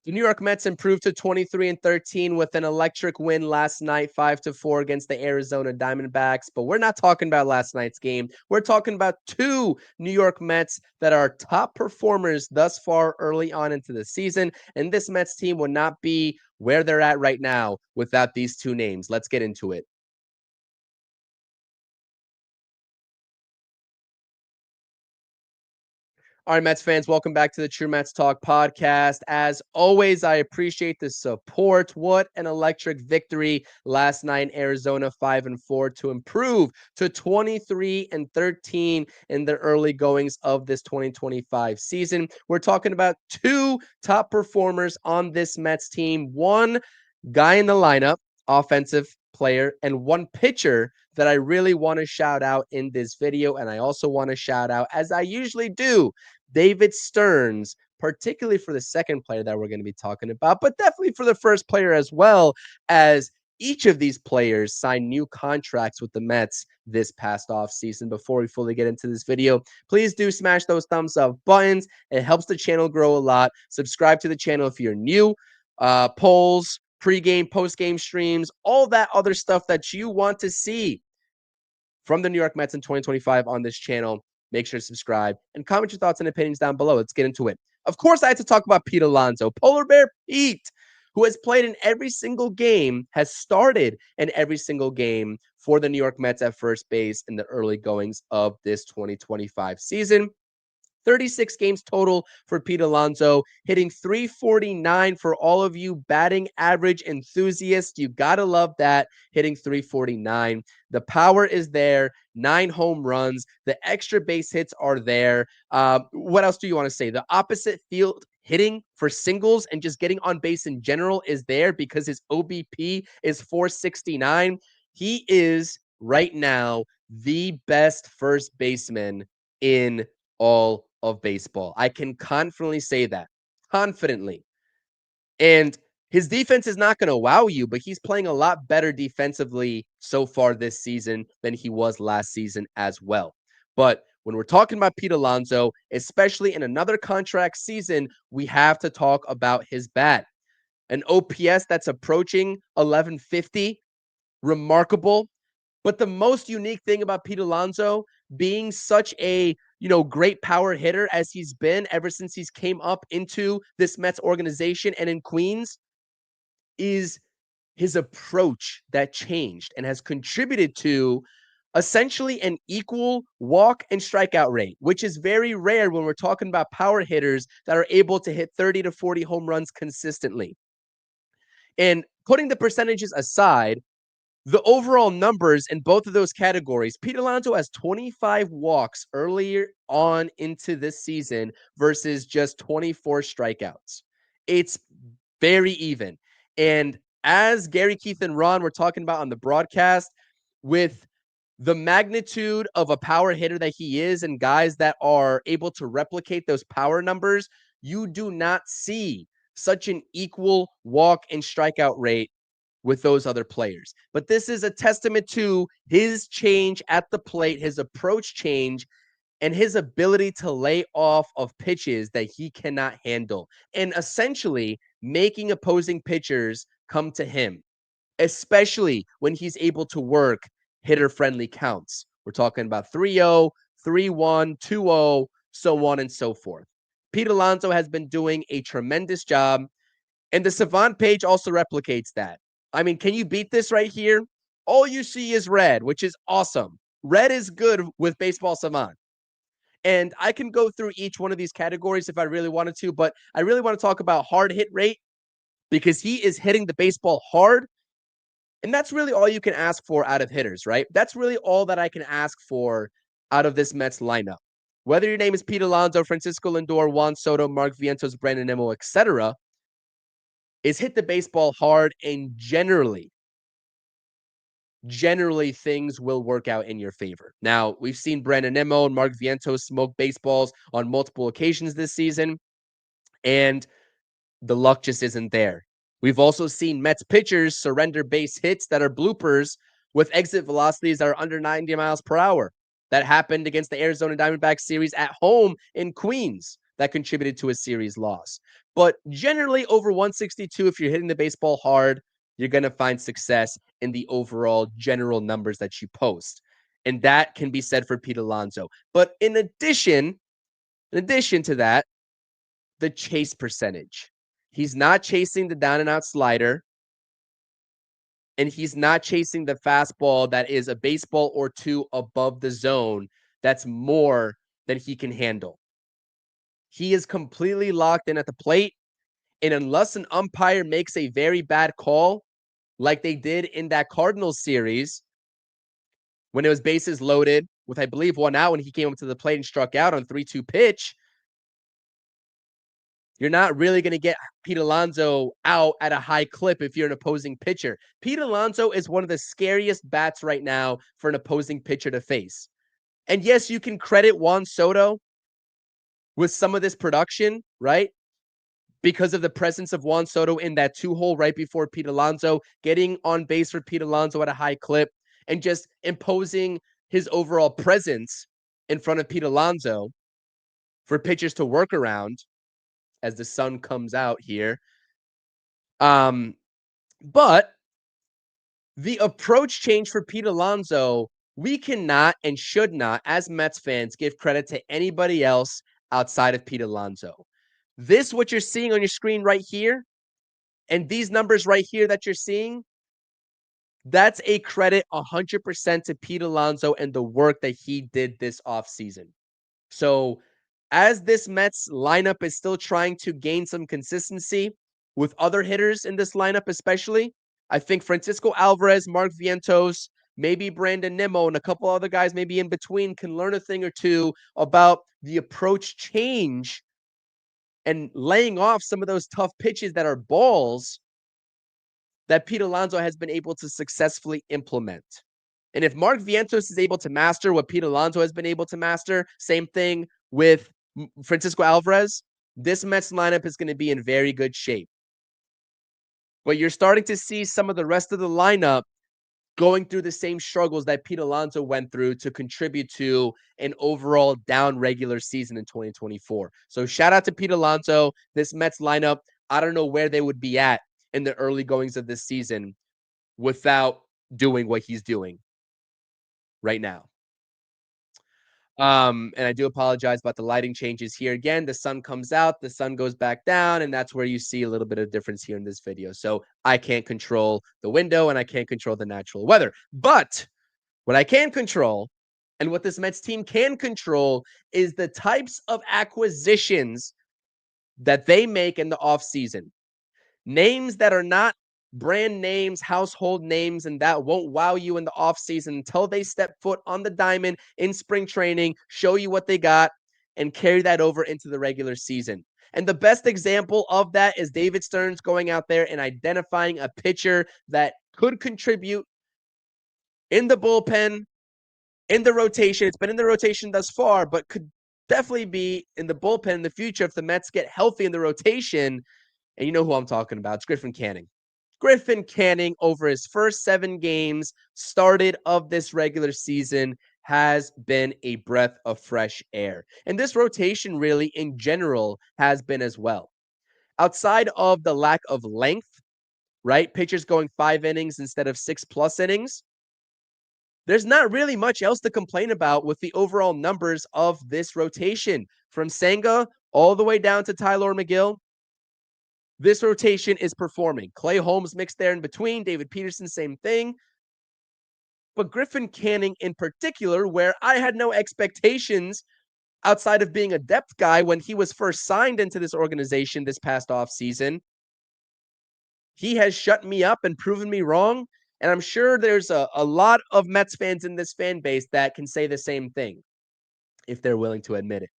The New York Mets improved to 23-13 with an electric win last night, 5-4 against the Arizona Diamondbacks. But we're not talking about last night's game. We're talking about two New York Mets that are top performers thus far early on into the season. And this Mets team would not be where they're at right now without these two names. Let's get into it. All right, Mets fans, welcome back to the True Mets Talk podcast. As always, I appreciate the support. What an electric victory last night in Arizona, 5-4 to improve to 23-13 in the early goings of this 2025 season. We're talking about two top performers on this Mets team. One guy in the lineup, offensive player, and one pitcher that I really want to shout out in this video. And I also want to shout out, as I usually do, David Stearns, particularly for the second player that we're going to be talking about, but definitely for the first player as well, as each of these players signed new contracts with the Mets this past offseason. Before we fully get into this video, please do smash those thumbs up buttons. It helps the channel grow a lot. Subscribe to the channel if you're new. Polls, pregame, postgame streams, all that other stuff that you want to see from the New York Mets in 2025 on this channel. Make sure to subscribe and comment your thoughts and opinions down below. Let's get into it. Of course, I had to talk about Pete Alonso, Polar Bear Pete, who has played in every single game, has started in every single game for the New York Mets at first base in the early goings of this 2025 season. 36 games total for Pete Alonso, hitting .349 for all of you batting average enthusiasts. You gotta love that, hitting .349. The power is there, 9 home runs. The extra base hits are there. What else do you want to say? The opposite field hitting for singles and just getting on base in general is there because his OBP is .469. He is right now the best first baseman in all of baseball. I can confidently say that. Confidently. And his defense is not going to wow you, but he's playing a lot better defensively so far this season than he was last season as well. But when we're talking about Pete Alonso, especially in another contract season, we have to talk about his bat. An OPS that's approaching 1150. Remarkable. But the most unique thing about Pete Alonso being such a, great power hitter as he's been ever since he's came up into this Mets organization and in Queens is his approach that changed and has contributed to essentially an equal walk and strikeout rate, which is very rare when we're talking about power hitters that are able to hit 30 to 40 home runs consistently. And putting the percentages aside, the overall numbers in both of those categories, Pete Alonso has 25 walks earlier on into this season versus just 24 strikeouts. It's very even. And as Gary, Keith, and Ron were talking about on the broadcast, with the magnitude of a power hitter that he is and guys that are able to replicate those power numbers, you do not see such an equal walk and strikeout rate with those other players. But this is a testament to his change at the plate, his approach change, and his ability to lay off of pitches that he cannot handle, and essentially making opposing pitchers come to him, especially when he's able to work hitter-friendly counts. We're talking about 3-0, 3-1, 2-0, so on and so forth. Pete Alonso has been doing a tremendous job, and the Savant page also replicates that. I mean, can you beat this right here? All you see is red, which is awesome. Red is good with Baseball Savant. And I can go through each one of these categories if I really wanted to, but I really want to talk about hard hit rate because he is hitting the baseball hard. And that's really all you can ask for out of hitters, right? That's really all that I can ask for out of this Mets lineup. Whether your name is Pete Alonso, Francisco Lindor, Juan Soto, Mark Vientos, Brandon Nimmo, etc., is hit the baseball hard, and generally things will work out in your favor. Now, we've seen Brandon Nimmo and Mark Vientos smoke baseballs on multiple occasions this season, and the luck just isn't there. We've also seen Mets pitchers surrender base hits that are bloopers with exit velocities that are under 90 miles per hour. That happened against the Arizona Diamondbacks series at home in Queens. that contributed to a series loss. But generally, over 162, if you're hitting the baseball hard, you're going to find success in the overall general numbers that you post. And that can be said for Pete Alonso. But in addition to that, the chase percentage. He's not chasing the down and out slider, and he's not chasing the fastball that is a baseball or two above the zone that's more than he can handle. He is completely locked in at the plate, and unless an umpire makes a very bad call, like they did in that Cardinals series when it was bases loaded with, I believe, one out when he came up to the plate and struck out on 3-2 pitch, you're not really going to get Pete Alonso out at a high clip if you're an opposing pitcher. Pete Alonso is one of the scariest bats right now for an opposing pitcher to face. And yes, you can credit Juan Soto with some of this production, right? Because of the presence of Juan Soto in that 2-hole right before Pete Alonso, getting on base for Pete Alonso at a high clip, and just imposing his overall presence in front of Pete Alonso for pitchers to work around as the sun comes out here. But the approach change for Pete Alonso, we cannot and should not, as Mets fans, give credit to anybody else outside of Pete Alonso. This, what you're seeing on your screen right here, and these numbers right here that you're seeing, that's a credit 100% to Pete Alonso and the work that he did this offseason. So, as this Mets lineup is still trying to gain some consistency with other hitters in this lineup, especially, I think Francisco Alvarez, Mark Vientos, maybe Brandon Nimmo, and a couple other guys maybe in between can learn a thing or two about the approach change and laying off some of those tough pitches that are balls that Pete Alonso has been able to successfully implement. And if Mark Vientos is able to master what Pete Alonso has been able to master, same thing with Francisco Alvarez, this Mets lineup is going to be in very good shape. But you're starting to see some of the rest of the lineup going through the same struggles that Pete Alonso went through to contribute to an overall down regular season in 2024. So shout out to Pete Alonso. This Mets lineup, I don't know where they would be at in the early goings of this season without doing what he's doing right now. And I do apologize about the lighting changes here. Again, the sun comes out, the sun goes back down, and that's where you see a little bit of difference here in this video. So I can't control the window and I can't control the natural weather. But what I can control and what this Mets team can control is the types of acquisitions that they make in the offseason. Names that are not brand names, household names, and that won't wow you in the offseason until they step foot on the diamond in spring training, show you what they got, and carry that over into the regular season. And the best example of that is David Stearns going out there and identifying a pitcher that could contribute in the bullpen, in the rotation. It's been in the rotation thus far, but could definitely be in the bullpen in the future if the Mets get healthy in the rotation. And you know who I'm talking about. It's Griffin Canning. Griffin Canning, over his first 7 games started of this regular season, has been a breath of fresh air. And this rotation really, in general, has been as well. Outside of the lack of length, right? Pitchers going 5 innings instead of 6+ innings. There's not really much else to complain about with the overall numbers of this rotation. From Senga all the way down to Tyler McGill, this rotation is performing. Clay Holmes mixed there in between. David Peterson, same thing. But Griffin Canning in particular, where I had no expectations outside of being a depth guy when he was first signed into this organization this past offseason, he has shut me up and proven me wrong. And I'm sure there's a lot of Mets fans in this fan base that can say the same thing if they're willing to admit it.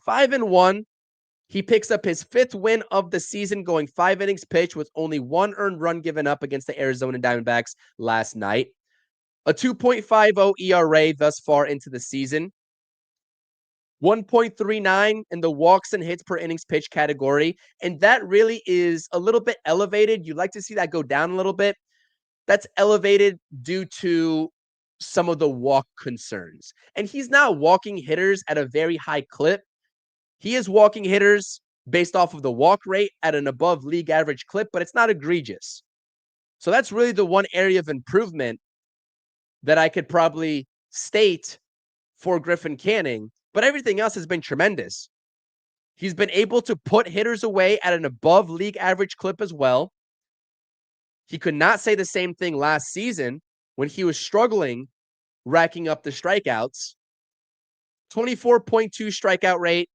5-1. He picks up his 5th win of the season, going 5 innings pitched with only 1 earned run given up against the Arizona Diamondbacks last night. A 2.50 ERA thus far into the season. 1.39 in the walks and hits per innings pitch category. And that really is a little bit elevated. You'd like to see that go down a little bit. That's elevated due to some of the walk concerns. And he's not walking hitters at a very high clip. He is walking hitters based off of the walk rate at an above league average clip, but it's not egregious. So that's really the one area of improvement that I could probably state for Griffin Canning, but everything else has been tremendous. He's been able to put hitters away at an above league average clip as well. He could not say the same thing last season when he was struggling racking up the strikeouts. 24.2 strikeout rate,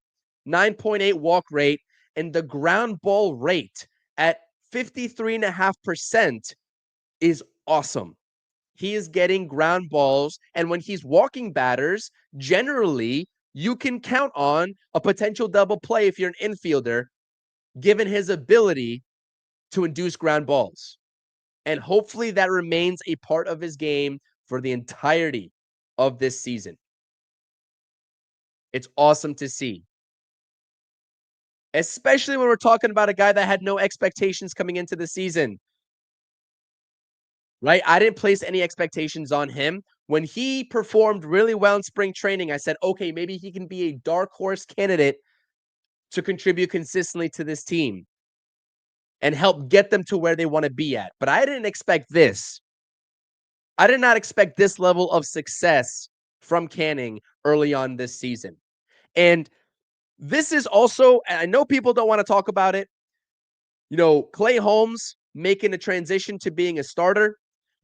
9.8 walk rate, and the ground ball rate at 53.5% is awesome. He is getting ground balls, and when he's walking batters, generally you can count on a potential double play if you're an infielder, given his ability to induce ground balls. And hopefully that remains a part of his game for the entirety of this season. It's awesome to see, especially when we're talking about a guy that had no expectations coming into the season, right? I didn't place any expectations on him. When he performed really well in spring training, I said, okay, maybe he can be a dark horse candidate to contribute consistently to this team and help get them to where they want to be at. But I didn't expect this. I did not expect this level of success from Canning early on this season. And this is also, I know people don't want to talk about it. You know, Clay Holmes making a transition to being a starter.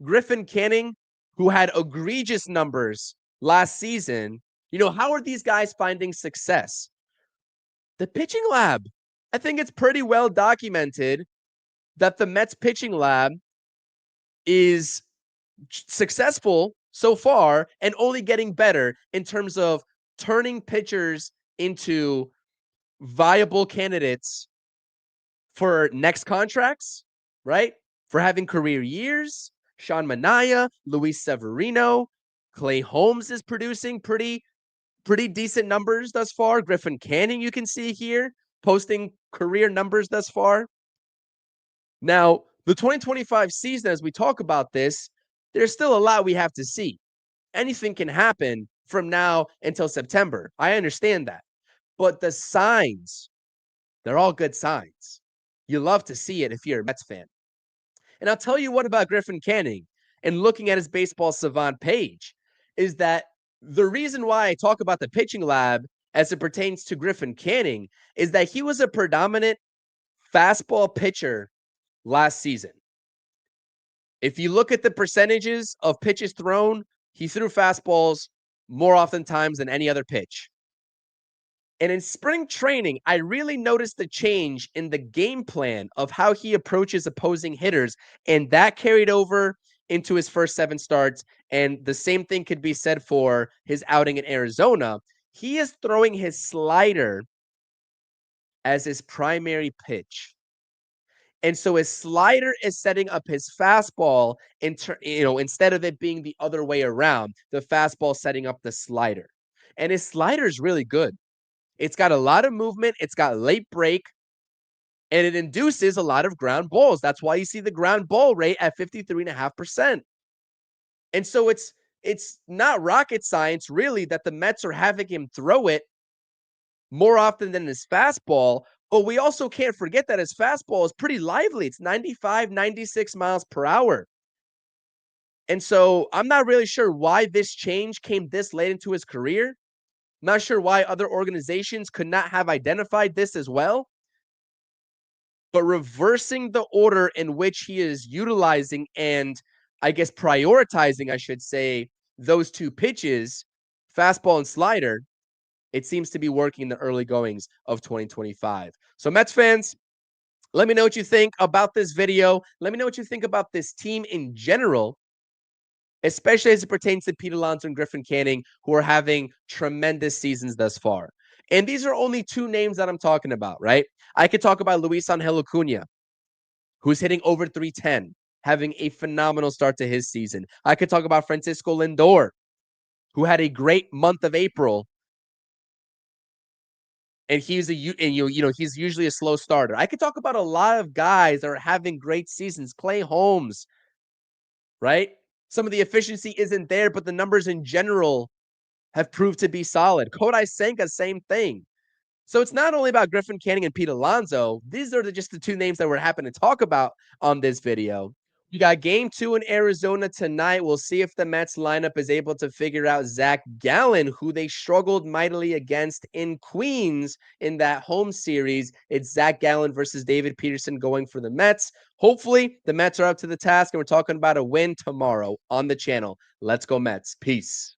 Griffin Canning, who had egregious numbers last season. You know, how are these guys finding success? The pitching lab. I think it's pretty well documented that the Mets pitching lab is successful so far and only getting better in terms of turning pitchers into viable candidates for next contracts, right? For having career years. Sean Manaea, Luis Severino, Clay Holmes is producing pretty decent numbers thus far. Griffin Canning, you can see here, posting career numbers thus far. Now, the 2025 season, as we talk about this, there's still a lot we have to see. Anything can happen from now until September. I understand that. But the signs, they're all good signs. You love to see it if you're a Mets fan. And I'll tell you what about Griffin Canning and looking at his baseball savant page is that the reason why I talk about the pitching lab as it pertains to Griffin Canning is that he was a predominant fastball pitcher last season. If you look at the percentages of pitches thrown, he threw fastballs more oftentimes than any other pitch. And in spring training, I really noticed the change in the game plan of how he approaches opposing hitters. And that carried over into his first 7 starts. And the same thing could be said for his outing in Arizona. He is throwing his slider as his primary pitch. And so his slider is setting up his fastball instead of it being the other way around, the fastball setting up the slider. And his slider is really good. It's got a lot of movement, it's got late break, and it induces a lot of ground balls. That's why you see the ground ball rate at 53.5%. And so it's not rocket science really that the Mets are having him throw it more often than his fastball. But we also can't forget that his fastball is pretty lively. It's 95, 96 miles per hour. And so I'm not really sure why this change came this late into his career. Not sure why other organizations could not have identified this as well. But reversing the order in which he is utilizing and I guess prioritizing, I should say, those two pitches, fastball and slider, it seems to be working in the early goings of 2025. So Mets fans, let me know what you think about this video. Let me know what you think about this team in general, especially as it pertains to Pete Alonso and Griffin Canning, who are having tremendous seasons thus far. And these are only 2 names that I'm talking about, right? I could talk about Luis Angel Acuna, who's hitting over 310, having a phenomenal start to his season. I could talk about Francisco Lindor, who had a great month of April, and he's he's usually a slow starter. I could talk about a lot of guys that are having great seasons. Clay Holmes, right? Some of the efficiency isn't there, but the numbers in general have proved to be solid. Kodai Senga, same thing. So it's not only about Griffin Canning and Pete Alonso. These are just the two names that we're happen to talk about on this video. We got game 2 in Arizona tonight. We'll see if the Mets lineup is able to figure out Zach Gallen, who they struggled mightily against in Queens in that home series. It's Zach Gallen versus David Peterson going for the Mets. Hopefully, the Mets are up to the task, and we're talking about a win tomorrow on the channel. Let's go, Mets. Peace.